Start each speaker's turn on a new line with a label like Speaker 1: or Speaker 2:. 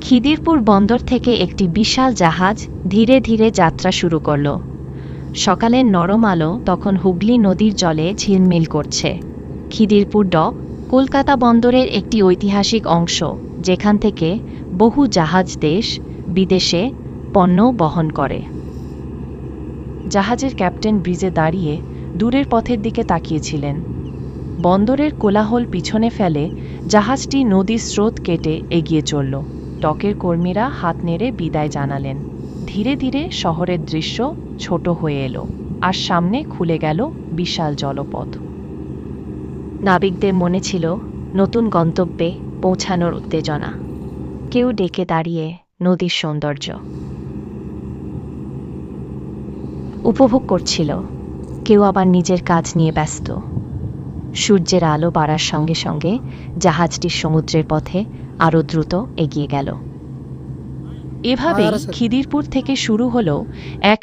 Speaker 1: খিদিরপুর বন্দর থেকে একটি বিশাল জাহাজ ধীরে ধীরে যাত্রা শুরু করল। সকালের নরম আলো তখন হুগলি নদীর জলে ঝিলমিল করছে। খিদিরপুর ডক কলকাতা বন্দরের একটি ঐতিহাসিক অংশ, যেখান থেকে বহু জাহাজ দেশ বিদেশে পণ্য বহন করে। জাহাজের ক্যাপ্টেন ব্রিজে দাঁড়িয়ে দূরের পথের দিকে তাকিয়েছিলেন। বন্দরের কোলাহল পিছনে ফেলে জাহাজটি নদীর স্রোত কেটে এগিয়ে চলল। ডকের কর্মীরা হাত নেড়ে বিদায় জানালেন। ধীরে ধীরে শহরের দৃশ্য ছোট হয়ে এলো, আর সামনে খুলে গেল বিশাল জলপথ। নাবিকদের মনে ছিল নতুন গন্তব্যে পৌঁছানোর উত্তেজনা। কেউ ডেকে দাঁড়িয়ে নদীর সৌন্দর্য উপভোগ করছিল, কেউ আবার নিজের কাজ নিয়ে ব্যস্ত। সূর্যের আলো বাড়ার সঙ্গে সঙ্গে জাহাজটি সমুদ্রের পথে আরও দ্রুত এগিয়ে গেল। এভাবেই খিদিরপুর থেকে শুরু হলো এক